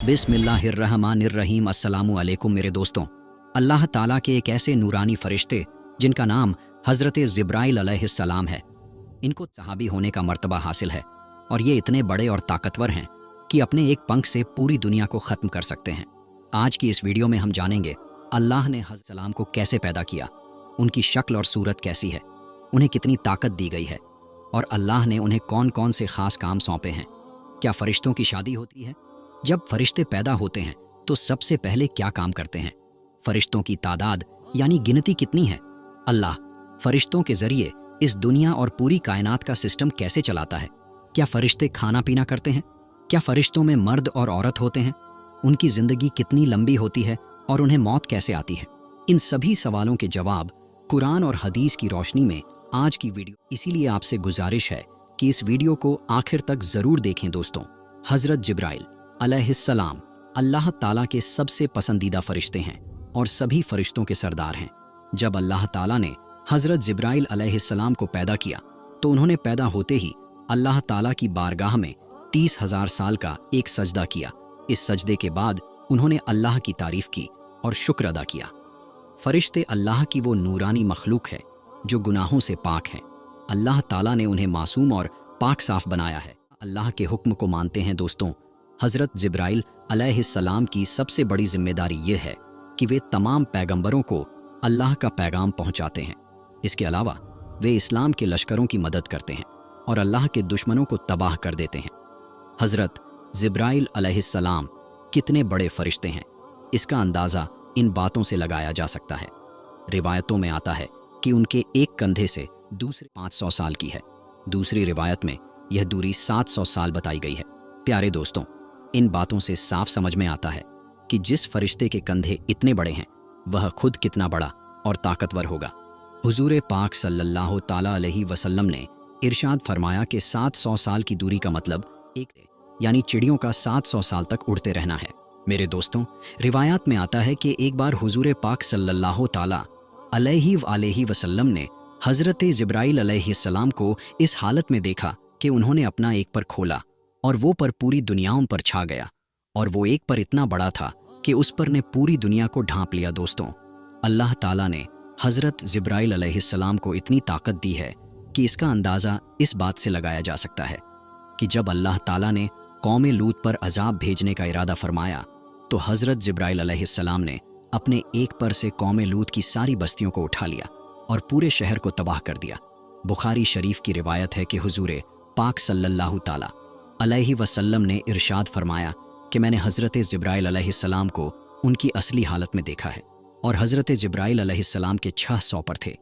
बिस्मिल्लाहिर्रहमानिर्रहीम। अस्सलामु अलैकुम मेरे दोस्तों। अल्लाह ताला के एक ऐसे नूरानी फरिश्ते जिनका नाम हज़रत जिब्राइल अलैहिस्सलाम है, इनको सहाबी होने का मर्तबा हासिल है और ये इतने बड़े और ताकतवर हैं कि अपने एक पंख से पूरी दुनिया को ख़त्म कर सकते हैं। आज की इस वीडियो में हम जानेंगे अल्लाह ने हज़रत सलाम को कैसे पैदा किया, उनकी शक्ल और सूरत कैसी है, उन्हें कितनी ताकत दी गई है और अल्लाह ने उन्हें कौन कौन से ख़ास काम सौंपे हैं। क्या फ़रिश्तों की शादी होती है? जब फरिश्ते पैदा होते हैं तो सबसे पहले क्या काम करते हैं? फरिश्तों की तादाद यानी गिनती कितनी है? अल्लाह फरिश्तों के जरिए इस दुनिया और पूरी कायनात का सिस्टम कैसे चलाता है? क्या फरिश्ते खाना पीना करते हैं? क्या फरिश्तों में मर्द और औरत होते हैं? उनकी जिंदगी कितनी लंबी होती है और उन्हें मौत कैसे आती है? इन सभी सवालों के जवाब कुरान और हदीस की रोशनी में आज की वीडियो। इसीलिए आपसे गुजारिश है कि इस वीडियो को आखिर तक जरूर देखें दोस्तों। हजरत जिब्राइल अलैहिस्सलाम अल्लाह ताला के सबसे पसंदीदा फरिश्ते हैं और सभी फरिश्तों के सरदार हैं। जब अल्लाह ताला ने हजरत जिब्राइल अलैहिस्सलाम को पैदा किया तो उन्होंने पैदा होते ही अल्लाह ताला की बारगाह में 30,000 साल का एक सजदा किया। इस सजदे के बाद उन्होंने अल्लाह की तारीफ की और शुक्र अदा किया। फरिश्ते अल्लाह की वो नूरानी मखलूक है जो गुनाहों से पाक हैं। अल्लाह ताला ने उन्हें मासूम और पाक साफ बनाया है। अल्लाह के हुक्म को मानते हैं दोस्तों। हज़रत जिब्राइल अलैहिस्सलाम की सबसे बड़ी जिम्मेदारी ये है कि वे तमाम पैगंबरों को अल्लाह का पैगाम पहुंचाते हैं। इसके अलावा वे इस्लाम के लश्करों की मदद करते हैं और अल्लाह के दुश्मनों को तबाह कर देते हैं। हज़रत जिब्राइल अलैहिस्सलाम कितने बड़े फरिश्ते हैं, इसका अंदाज़ा इन बातों से लगाया जा सकता है। रिवायतों में आता है कि उनके एक कंधे से दूसरे 500 साल की है। दूसरी रिवायत में यह दूरी 700 साल बताई गई है। प्यारे दोस्तों, इन बातों से साफ समझ में आता है कि जिस फरिश्ते के कंधे इतने बड़े हैं वह खुद कितना बड़ा और ताकतवर होगा। हुजूर पाक सल्लल्लाहु ताला अलैहि वसल्लम ने इरशाद फरमाया कि 700 साल की दूरी का मतलब एक यानी चिड़ियों का 700 साल तक उड़ते रहना है। मेरे दोस्तों, रिवायात में आता है कि एक बार हुजूर पाक सल्लल्लाहु ताला अलैहि वसल्लम ने हज़रत जिब्राइल अलैहिस्सलाम को इस हालत में देखा कि उन्होंने अपना एक पर खोला और वो पर पूरी दुनियाओं पर छा गया और वो एक पर इतना बड़ा था कि उस पर ने पूरी दुनिया को ढांप लिया। दोस्तों, अल्लाह ताला ने हज़रत जिब्राइल अलैहिस्सलाम को इतनी ताकत दी है कि इसका अंदाज़ा इस बात से लगाया जा सकता है कि जब अल्लाह ताला ने कौम लूत पर अजाब भेजने का इरादा फरमाया तो हज़रत जिब्राइल अलैहिस्सलाम ने अपने एक पर से कौम लूत की सारी बस्तियों को उठा लिया और पूरे शहर को तबाह कर दिया। बुखारी शरीफ की रिवायत है कि हुजूर पाक सल्लल्लाहु ताला अलैहि वसल्लम ने इरशाद फरमाया कि मैंने हज़रत जिब्राइल अलैहिस्सलाम को उनकी असली हालत में देखा है और हज़रत जिब्राइल अलैहिस्सलाम के 600 पर थे।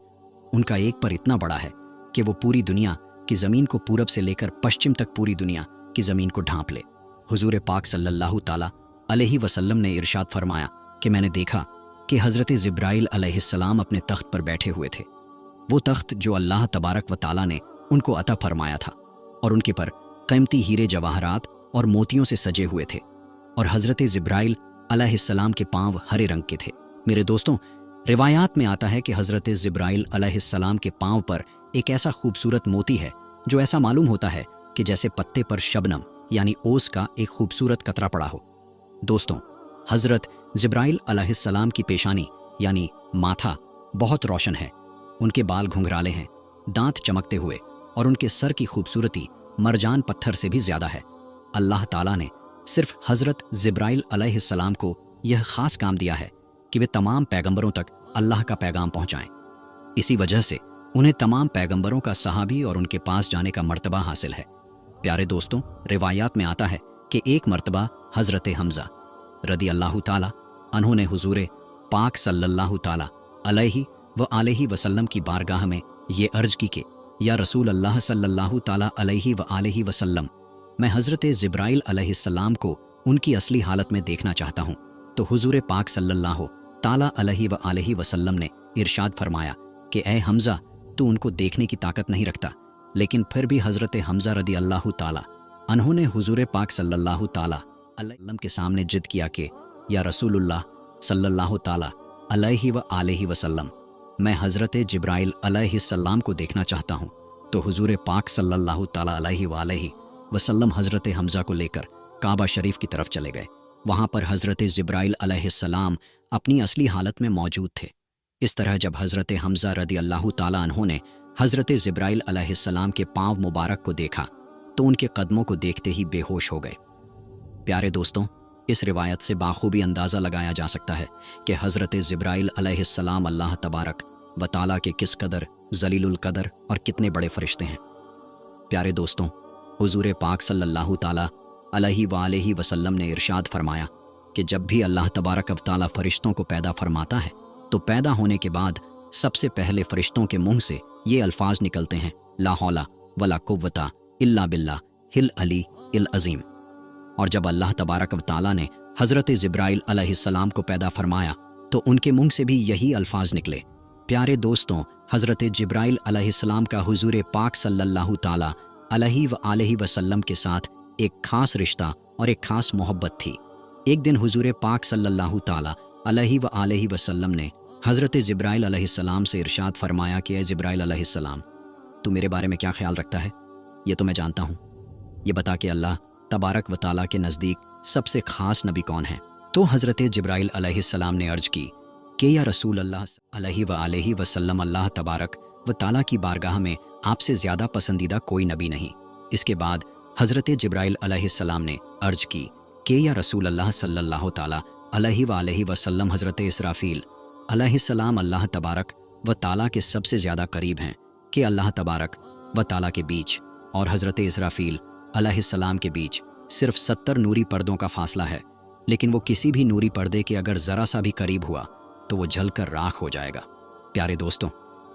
उनका एक पर इतना बड़ा है कि वो पूरी दुनिया की ज़मीन को पूरब से लेकर पश्चिम तक पूरी दुनिया की ज़मीन को ढांप ले। हुजूर पाक सल्लल्लाहु ताला अलैहि वसल्लम ने इरशाद फरमाया कि मैंने देखा कि हज़रत जिब्राइल अलैहिस्सलाम अपने तख्त पर बैठे हुए थे। वो तख्त जो अल्लाह तबारक व ताला ने उनको अता फरमाया था और उनके पर कीमती हीरे जवाहरात और मोतियों से सजे हुए थे और हज़रत जिब्राइल अलैहिस्सलाम के पांव हरे रंग के थे। मेरे दोस्तों, रिवायात में आता है कि हज़रत जिब्राइल अलैहिस्सलाम के पांव पर एक ऐसा खूबसूरत मोती है जो ऐसा मालूम होता है कि जैसे पत्ते पर शबनम यानी ओस का एक खूबसूरत कतरा पड़ा हो। दोस्तों, हज़रत जिब्राइल अलैहिस्सलाम की पेशानी यानी माथा बहुत रोशन है। उनके बाल घुंघराले हैं, दांत चमकते हुए और उनके सर की खूबसूरती मरजान पत्थर से भी ज्यादा है। अल्लाह ताला ने सिर्फ हज़रत जिब्राइल अलैहिस्सलाम को यह खास काम दिया है कि वे तमाम पैगंबरों तक अल्लाह का पैगाम पहुंचाएं। इसी वजह से उन्हें तमाम पैगंबरों का सहाबी और उनके पास जाने का मर्तबा हासिल है। प्यारे दोस्तों, रिवायात में आता है कि एक मर्तबा हज़रत हमज़ा रदी अल्लाह ताला अन्होंने हुजूर पाक सल्लल्लाहु ताला अलैहि वसल्लम की बारगाह में ये अर्ज की कि या रसूल अल्लाह सल्लल्लाहु ताला अलैहि वसल्लम, मैं हज़रत जिब्राइल अलैहिस्सलाम को उनकी असली हालत में देखना चाहता हूँ। तो हुजूर पाक सल्लल्लाहु ताला अलैहि वसल्लम ने इरशाद फरमाया कि ए हमज़ा, तू उनको देखने की ताकत नहीं रखता। लेकिन फिर भी हज़रत हमज़ा रदी अल्लाह ताला अन्होंने हुजूर पाक सल्लल्लाहु ताला अलैहि वसल्लम के सामने जिद किया कि या रसूलुल्लाह सल्लल्लाहु ताला अलैहि वसल्लम, मैं हज़रत जिब्राइल अलैहिस्सलाम को देखना चाहता हूँ। तो हुजूर पाक सल्लल्लाहु ताला अलैहि वसल्लम हज़रत हमज़ा को लेकर काबा शरीफ की तरफ चले गए। वहाँ पर हज़रत जिब्राइल अलैहिस्सलाम अपनी असली हालत में मौजूद थे। इस तरह जब हज़रत हमज़ा रदी अल्लाह ताला अन्हो ने हज़रत जिब्राइल अलैहिस्सलाम के पाँव मुबारक को देखा तो उनके कदमों को देखते ही बेहोश हो गए। प्यारे दोस्तों, इस रिवायत से बाखूबी अंदाज़ा लगाया जा सकता है कि हज़रत जिब्राइल अलैहिस्सलाम अल्लाह तबारक व ताला के किस कदर जलीलुल कदर और कितने बड़े फरिश्ते हैं। प्यारे दोस्तों, हुजूर पाक सल्लल्लाहु ताला अलैहि वसल्लम ने इरशाद फरमाया कि जब भी अल्लाह तबारक व ताला फरिश्तों को पैदा फरमाता है तो पैदा होने के बाद सबसे पहले फरिश्तों के मुंह से ये अल्फाज निकलते हैं, ला हौला वला कुव्वता इल्ला बिल्लाह हिल अली इल अज़ीम। और जब अल्लाह तबारक व ताला ने हज़रत जिब्राइल अलैहिस्सलाम को पैदा फरमाया तो उनके मुंह से भी यही अल्फाज निकले। प्यारे दोस्तों, हज़रत जिब्राइल अलैहिस्सलाम का हुजूर पाक सल्लल्लाहु ताला अलैहि वसल्लम के साथ एक खास रिश्ता और एक खास मोहब्बत थी। एक दिन हुजूर पाक सल्लल्लाहु ताला अलैहि वसल्लम ने हज़रत जिब्राइल अलैहिस्सलाम से इरशाद फरमाया कि ए जिब्राइल अलैहिस्सलाम, तू मेरे बारे में क्या ख्याल रखता है? ये तो मैं जानता हूँ। ये बता कि अल्लाह तबारक व ताला के नज़दीक सबसे ख़ास नबी कौन है? तो हज़रत जिब्राइल अलैहिस्सलाम ने अर्ज की कि या रसूल अल्लाह अलैहि वसल्लम, अल्लाह तबारक व ताला की बारगाह में आपसे ज़्यादा पसंदीदा कोई नबी नहीं। इसके बाद हज़रत जिब्राइल अलैहिस्सलाम ने अर्ज की कि या रसूल अल्लाह सल्लल्लाहु ताला अलैहि वसल्लम, हज़रत इसराफील अलैहिस्सलाम अल्लाह तबारक व ताला के सबसे ज़्यादा करीब हैं कि अल्लाह तबारक व ताला के बीच और हज़रत इसराफील अलैहिस्सलाम के बीच सिर्फ 70 नूरी पर्दों का फासला है, लेकिन वो किसी भी नूरी पर्दे के अगर ज़रा सा भी करीब हुआ तो वो जलकर राख हो जाएगा। प्यारे दोस्तों,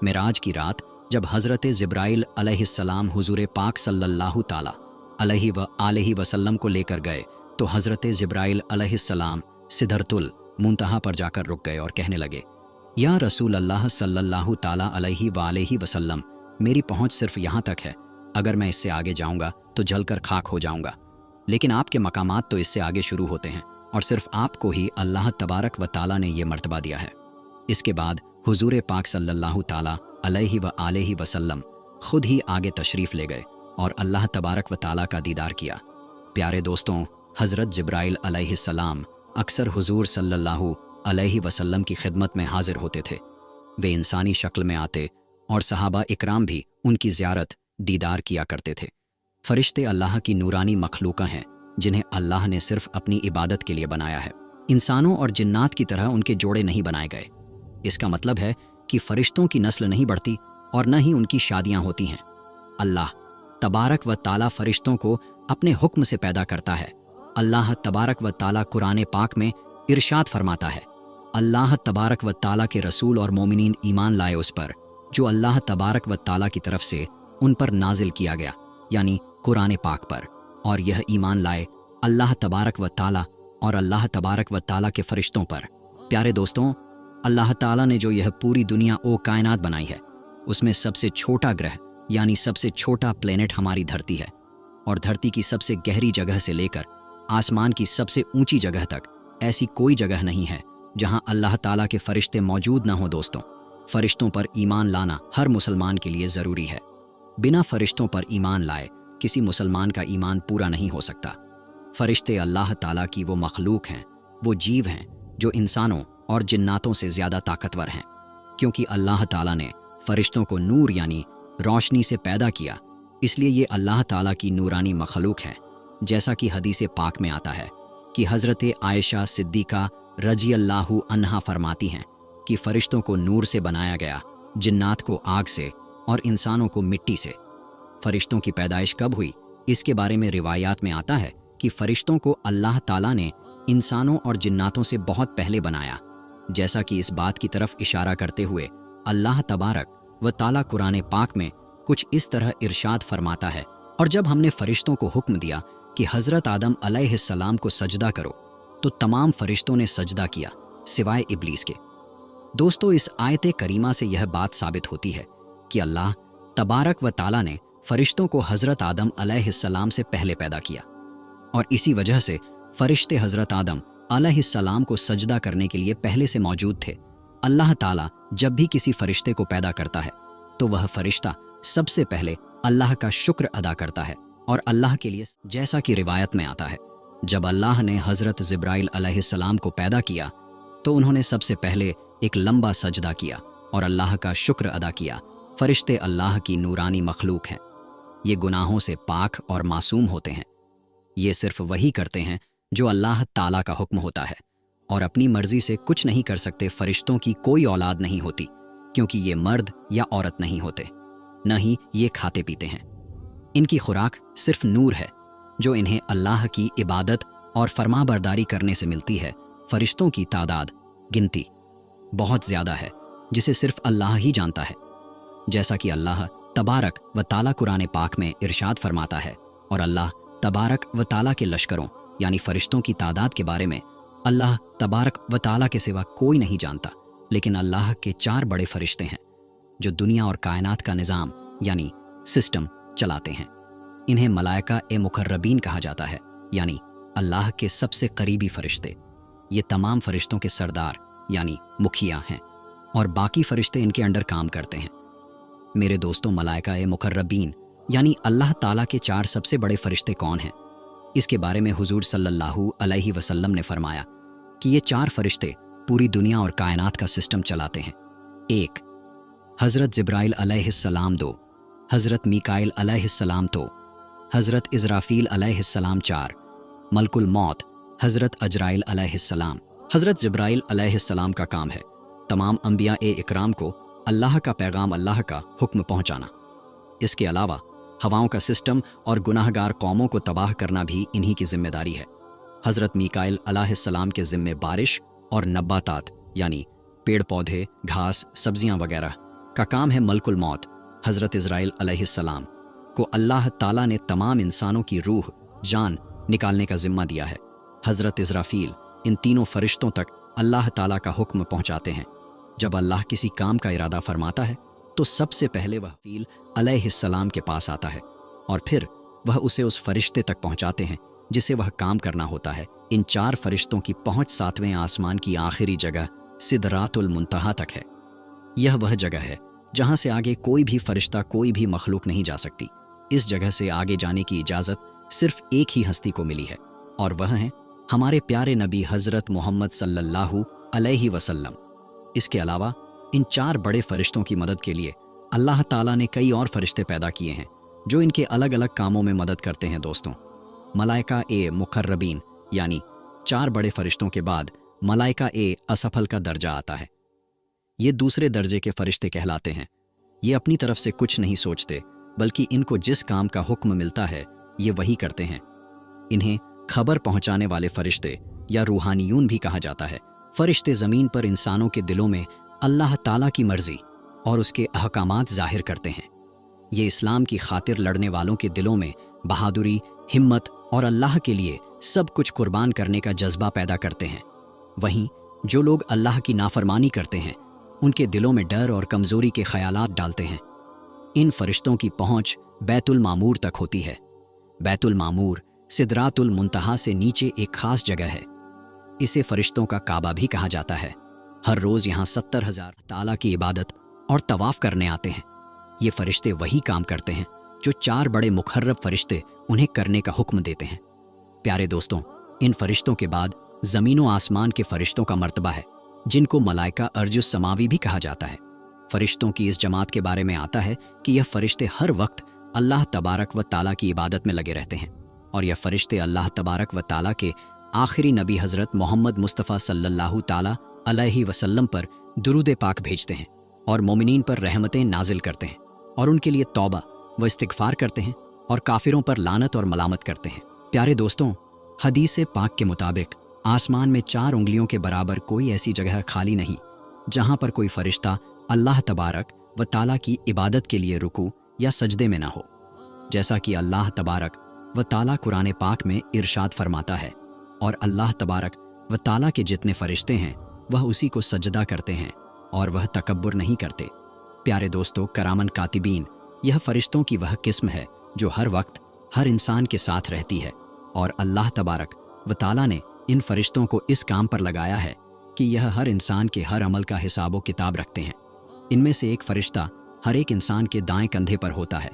मेराज की रात जब हज़रत जिब्राइल अलैहिस्सलाम हुजूर पाक सल्लल्लाहु ताला अलैहि वसल्लम को लेकर गए तो हज़रत जिब्राइल अलैहिस्सलाम सिदरतुल मुंतहा पर जाकर रुक गए और कहने लगे, या रसूल अल्लाह सल्लल्लाहु ताला अलैहि वसल्लम, मेरी पहुँच सिर्फ यहाँ तक है, अगर मैं इससे आगे जाऊँगा तो जलकर खाक हो जाऊँगा। लेकिन आपके मकामात तो इससे आगे शुरू होते हैं और सिर्फ आपको ही अल्लाह तबारक व ताला ने ये मर्तबा दिया है। इसके बाद हुजूर पाक सल्लल्लाहु ताला अलैहि वसल्लम खुद ही आगे तशरीफ़ ले गए और अल्लाह तबारक व ताला का दीदार किया। प्यारे दोस्तों, हज़रत जिब्राइल अलैहिस्सलाम अक्सर हुजूर सल्लल्लाहु अलैहि वसल्लम की खिदमत में हाजिर होते थे। वे इंसानी शक्ल में आते और सहाबा इकराम भी उनकी ज़ियारत दीदार किया करते थे। फरिश्ते अल्लाह की नूरानी मखलूक़ा हैं जिन्हें अल्लाह ने सिर्फ अपनी इबादत के लिए बनाया है। इंसानों और जिन्नात की तरह उनके जोड़े नहीं बनाए गए। इसका मतलब है कि फरिश्तों की नस्ल नहीं बढ़ती और न ही उनकी शादियां होती हैं। अल्लाह तबारक व ताला फरिश्तों को अपने हुक्म से पैदा करता है। अल्लाह तबारक व ताला कुरान पाक में इरशाद फरमाता है, अल्लाह तबारक व ताला के रसूल और मोमिनीन ईमान लाए उस पर जो अल्लाह तबारक व ताला की तरफ से उन पर नाजिल किया गया, यानी कुरान पाक पर, और यह ईमान लाए अल्लाह तबारक व ताला और अल्लाह तबारक व ताला के फरिश्तों पर। प्यारे दोस्तों, अल्लाह ताला ने जो यह पूरी दुनिया ओ कायनात बनाई है उसमें सबसे छोटा ग्रह यानी सबसे छोटा प्लेनेट हमारी धरती है, और धरती की सबसे गहरी जगह से लेकर आसमान की सबसे ऊंची जगह तक ऐसी कोई जगह नहीं है जहां अल्लाह ताला के फरिश्ते मौजूद ना हो। दोस्तों, फरिश्तों पर ईमान लाना हर मुसलमान के लिए ज़रूरी है। बिना फरिश्तों पर ईमान लाए किसी मुसलमान का ईमान पूरा नहीं हो सकता। फरिश्ते अल्लाह ताला की वो मखलूक हैं, वो जीव हैं जो इंसानों और जिन्नातों से ज़्यादा ताकतवर हैं, क्योंकि अल्लाह ताला ने फरिश्तों को नूर यानी रोशनी से पैदा किया, इसलिए ये अल्लाह ताला की नूरानी मखलूक हैं। जैसा कि हदीस पाक में आता है कि हज़रत आयशा सिद्दीक़ा रजी अल्लाहु अन्हा फरमाती हैं कि फ़रिश्तों को नूर से बनाया गया, जिन्नात को आग से और इंसानों को मिट्टी से। फ़रिश्तों की पैदाइश कब हुई, इसके बारे में रिवायात में आता है कि फ़रिश्तों को अल्लाह ताला ने इंसानों और जिन्नातों से बहुत पहले बनाया। जैसा कि इस बात की तरफ इशारा करते हुए अल्लाह तबारक व ताला कुरान पाक में कुछ इस तरह इरशाद फरमाता है, और जब हमने फ़रिश्तों को हुक्म दिया कि हज़रत आदम अलैहिस्सलाम को सजदा करो तो तमाम फ़रिश्तों ने सजदा किया सिवाय इब्लीस के। दोस्तों, इस आयत करीमा से यह बात साबित होती है कि अल्लाह तबारक व ताला ने फ़रिश्तों को हज़रत आदम अलैहिस्सलाम से पहले पैदा किया, और इसी वजह से फ़रिश्ते हज़रत आदम अलैहिस्सलाम को सजदा करने के लिए पहले से मौजूद थे। अल्लाह ताला जब भी किसी फ़रिश्ते को पैदा करता है तो वह फ़रिश्ता सबसे पहले अल्लाह का शुक्र अदा करता है और अल्लाह के लिए, जैसा कि रिवायत में आता है जब अल्लाह ने हज़रत जिब्राइल अलैहिस्सलाम को पैदा किया तो उन्होंने सबसे पहले एक लंबा सजदा किया और अल्लाह का शुक्र अदा किया। फरिश्ते अल्लाह की नूरानी मखलूक हैं। ये गुनाहों से पाक और मासूम होते हैं। ये सिर्फ वही करते हैं जो अल्लाह ताला का हुक्म होता है और अपनी मर्जी से कुछ नहीं कर सकते। फरिश्तों की कोई औलाद नहीं होती क्योंकि ये मर्द या औरत नहीं होते, न ही ये खाते पीते हैं। इनकी खुराक सिर्फ नूर है जो इन्हें अल्लाह की इबादत और फरमाबरदारी करने से मिलती है। फरिश्तों की तादाद गिनती बहुत ज़्यादा है जिसे सिर्फ अल्लाह ही जानता है। जैसा कि अल्लाह तबारक व ताला कुरान पाक में इरशाद फरमाता है, और अल्लाह तबारक व ताला के लश्करों यानी फरिश्तों की तादाद के बारे में अल्लाह तबारक व ताला के सिवा कोई नहीं जानता। लेकिन अल्लाह के 4 बड़े फरिश्ते हैं जो दुनिया और कायनात का निज़ाम यानी सिस्टम चलाते हैं। इन्हें मलाइका ए मुकर्रबीन कहा जाता है, यानी अल्लाह के सबसे करीबी फरिश्ते। ये तमाम फरिश्तों के सरदार यानी मुखिया हैं और बाकी फरिश्ते इनके अंडर काम करते हैं। मेरे दोस्तों, मलाइका ए मुकर्रबीन यानी अल्लाह ताला के 4 सबसे बड़े फरिश्ते कौन हैं? इसके बारे में हुजूर सल्लल्लाहु अलैहि वसल्लम ने फरमाया कि ये 4 फरिश्ते पूरी दुनिया और कायनात का सिस्टम चलाते हैं। 1 हज़रत जिब्राइल अलैहिस्सलाम, 2 हज़रत मीकाइल अलैहिस्सलाम, 2 हज़रत इज़राफील अलैहिस्सलाम, 4 मलकुल मौत हज़रत अजराइल अलैहिस्सलाम। हज़रत जिब्राइल अलैहिस्सलाम का काम है तमाम अंबिया ए इकराम को अल्लाह का पैगाम, अल्लाह का हुक्म पहुंचाना। इसके अलावा हवाओं का सिस्टम और गुनाहगार कौमों को तबाह करना भी इन्हीं की जिम्मेदारी है। हज़रत मीकाइल अलैहिस्सलाम के ज़िम्मे बारिश और नबातात यानी पेड़ पौधे, घास, सब्जियां वगैरह का काम है। मलकुल मौत हज़रत इज़राइल अलैहिस्सलाम को अल्लाह ताला ने तमाम इंसानों की रूह, जान निकालने का ज़िम्मा दिया है। हज़रत इज़राफील इन तीनों फरिश्तों तक अल्लाह ताला का हुक्म पहुंचाते हैं। जब अल्लाह किसी काम का इरादा फरमाता है तो सबसे पहले वह फील अलैहिस्सलाम के पास आता है और फिर वह उसे उस फरिश्ते तक पहुंचाते हैं जिसे वह काम करना होता है। इन 4 फरिश्तों की पहुंच 7वें आसमान की आखिरी जगह सिदरातुल मुंतहा तक है। यह वह जगह है जहां से आगे कोई भी फरिश्ता, कोई भी मखलूक नहीं जा सकती। इस जगह से आगे जाने की इजाज़त सिर्फ एक ही हस्ती को मिली है और वह है हमारे प्यारे नबी हज़रत मोहम्मद सल्लल्लाहु अलैहि वसल्लम। इसके अलावा इन 4 बड़े फरिश्तों की मदद के लिए अल्लाह ताला ने कई और फरिश्ते पैदा किए हैं जो इनके अलग अलग कामों में मदद करते हैं। दोस्तों, मलाइका ए मुकर्रबीन यानी 4 बड़े फरिश्तों के बाद मलाइका ए असफल का दर्जा आता है। ये दूसरे दर्जे के फरिश्ते कहलाते हैं। ये अपनी तरफ से कुछ नहीं सोचते बल्कि इनको जिस काम का हुक्म मिलता है ये वही करते हैं। इन्हें खबर पहुंचाने वाले फरिश्ते या रूहानियून भी कहा जाता है। फरिश्ते ज़मीन पर इंसानों के दिलों में अल्लाह ताला की मर्जी और उसके अहकामात ज़ाहिर करते हैं। ये इस्लाम की खातिर लड़ने वालों के दिलों में बहादुरी, हिम्मत और अल्लाह के लिए सब कुछ कुर्बान करने का जज्बा पैदा करते हैं। वहीं जो लोग अल्लाह की नाफरमानी करते हैं उनके दिलों में डर और कमज़ोरी के ख़यालात डालते हैं। इन फरिश्तों की पहुंच बैतुल मामूर तक होती है। बैतुल मामूर सिदरातुल मुंतहा से नीचे एक खास जगह है। इसे फरिश्तों का काबा भी कहा जाता है। हर रोज़ यहाँ 70,000 ताला की इबादत और तवाफ़ करने आते हैं। ये फरिश्ते वही काम करते हैं जो 4 बड़े मुखर्रब फरिश्ते उन्हें करने का हुक्म देते हैं। प्यारे दोस्तों, इन फरिश्तों के बाद ज़मीन व आसमान के फरिश्तों का मर्तबा है जिनको मलाइका अर्जुस समावी भी कहा जाता है। फरिश्तों की इस जमात के बारे में आता है कि यह फरिश्ते हर वक्त अल्लाह तबारक व ताला की इबादत में लगे रहते हैं और यह फरिश्ते अल्लाह तबारक व ताला के आखिरी नबी हज़रत मोहम्मद मुस्तफ़ा सल्लल्लाहु ताला अलैहि वसल्लम पर दुरूद पाक भेजते हैं और मोमिनीन पर रहमतें नाजिल करते हैं और उनके लिए तौबा व इस्तिग़फ़ार करते हैं और काफिरों पर लानत और मलामत करते हैं। प्यारे दोस्तों, हदीस पाक के मुताबिक आसमान में 4 उंगलियों के बराबर कोई ऐसी जगह खाली नहीं जहाँ पर कोई फरिश्ता अल्लाह तबारक व ताला की इबादत के लिए रुकू या सजदे में ना हो। जैसा कि अल्लाह तबारक व ताला कुरान पाक में इरशाद फरमाता है, और अल्लाह तबारक व ताला के जितने फरिश्ते हैं वह उसी को सजदा करते हैं और वह तकब्बुर नहीं करते। प्यारे दोस्तों, करामन कातिबीन यह फरिश्तों की वह किस्म है जो हर वक्त हर इंसान के साथ रहती है और अल्लाह तबारक व ताला ने इन फरिश्तों को इस काम पर लगाया है कि यह हर इंसान के हर अमल का हिसाब व किताब रखते हैं। इनमें से एक फरिश्ता हर एक इंसान के दाएं कंधे पर होता है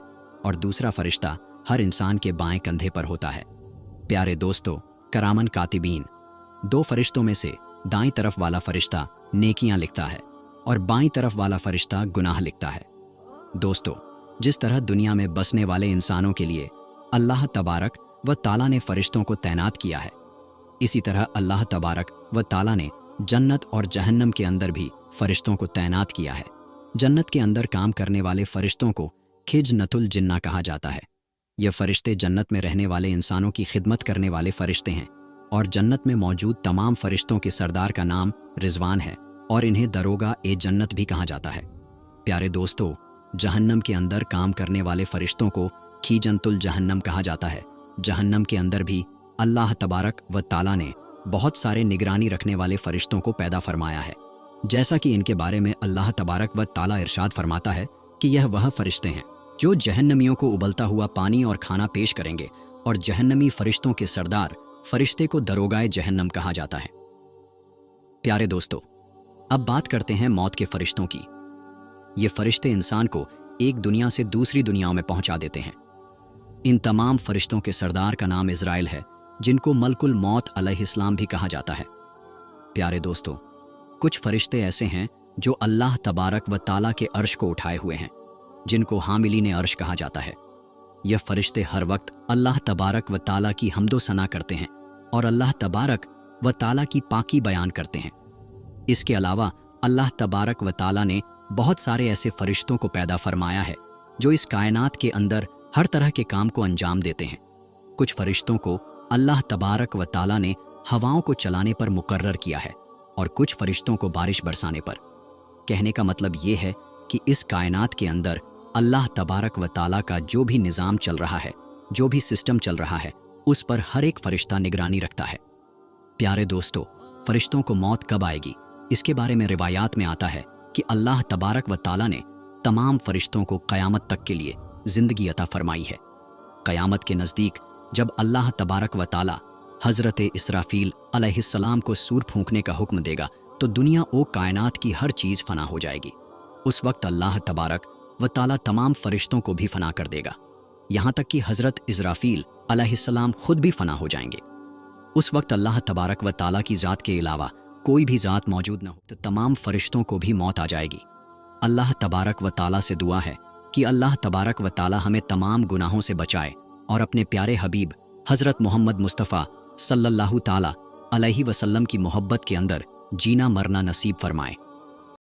और दूसरा फरिश्ता हर इंसान के बाएं कंधे पर होता है। प्यारे दोस्तों, करामन कातिबीन, 2 फरिश्तों में से दाईं तरफ वाला फरिश्ता नेकियां लिखता है और बाईं तरफ वाला फरिश्ता गुनाह लिखता है। दोस्तों, जिस तरह दुनिया में बसने वाले इंसानों के लिए अल्लाह तबारक व ताला ने फरिश्तों को तैनात किया है, इसी तरह अल्लाह तबारक व ताला ने जन्नत और जहन्नम के अंदर भी फरिश्तों को तैनात किया है। जन्नत के अंदर काम करने वाले फरिश्तों को खिजनतुल जिन्ना कहा जाता है। यह फरिश्ते जन्नत में रहने वाले इंसानों की खिदमत करने वाले फरिश्ते हैं और जन्नत में मौजूद तमाम फरिश्तों के सरदार का नाम रिजवान है और इन्हें दरोगा ए जन्नत भी कहा जाता है। प्यारे दोस्तों, जहन्नम के अंदर काम करने वाले फरिश्तों को खीजनतुल जहन्नम कहा जाता है। जहन्नम के अंदर भी अल्लाह तबारक व ताला ने बहुत सारे निगरानी रखने वाले फरिश्तों को पैदा फरमाया है। जैसा कि इनके बारे में अल्लाह तबारक व ताला इरशाद फरमाता है कि यह वह फरिश्ते हैं जो जहन्नमियों को उबलता हुआ पानी और खाना पेश करेंगे, और जहन्नमी फरिश्तों के सरदार फरिश्ते को दरोगाए जहन्नम कहा जाता है। प्यारे दोस्तों, अब बात करते हैं मौत के फरिश्तों की। ये फरिश्ते इंसान को एक दुनिया से दूसरी दुनियाओं में पहुंचा देते हैं। इन तमाम फरिश्तों के सरदार का नाम इज़राइल है, जिनको मलकुल मौत अलैहिस्सलाम भी कहा जाता है। प्यारे दोस्तों, कुछ फरिश्ते ऐसे हैं जो अल्लाह तबारक व ताला के अर्श को उठाए हुए हैं, जिनको हामिलीन अर्श कहा जाता है। यह फरिश्ते हर वक्त अल्लाह तबारक व ताला की हम्दो सना करते हैं और अल्लाह तबारक व ताला की पाकी बयान करते हैं। इसके अलावा अल्लाह तबारक व ताला ने बहुत सारे ऐसे फरिश्तों को पैदा फरमाया है जो इस कायनात के अंदर हर तरह के काम को अंजाम देते हैं। कुछ फरिश्तों को अल्लाह तबारक व ताला ने हवाओं को चलाने पर मुकर्रर किया है और कुछ फरिश्तों को बारिश बरसाने पर। कहने का मतलब ये है कि इस कायनात के अंदर अल्लाह तबारक व ताला का जो भी निज़ाम चल रहा है, जो भी सिस्टम चल रहा है, उस पर हर एक फरिश्ता निगरानी रखता है। प्यारे दोस्तों, फरिश्तों को मौत कब आएगी, इसके बारे में रिवायात में आता है कि अल्लाह तबारक व ताला ने तमाम फरिश्तों को क़यामत तक के लिए ज़िंदगी अता फरमाई है। क़यामत के नज़दीक जब अल्लाह तबारक व ताला हज़रत इसराफील अलैहिस्सलाम को सूर फूंकने का हुक्म देगा तो दुनिया ओ कायनात की हर चीज़ फना हो जाएगी। उस वक्त अल्लाह तबारक व ताला तमाम फरिश्तों को भी फना कर देगा, यहाँ तक कि हज़रत इज़राफील अलैहिस्सलाम खुद भी फना हो जाएंगे। उस वक्त अल्लाह तबारक व ताला की ज़ात के अलावा कोई भी ज़ात मौजूद न हो तो तमाम फरिश्तों को भी मौत आ जाएगी। अल्लाह तबारक व ताला से दुआ है कि अल्लाह तबारक व ताला हमें तमाम गुनाहों से बचाए और अपने प्यारे हबीब हज़रत मोहम्मद मुस्तफ़ा सल्लल्लाहु ताला अलैहि वसल्लम की मोहब्बत के अंदर जीना मरना नसीब फरमाए।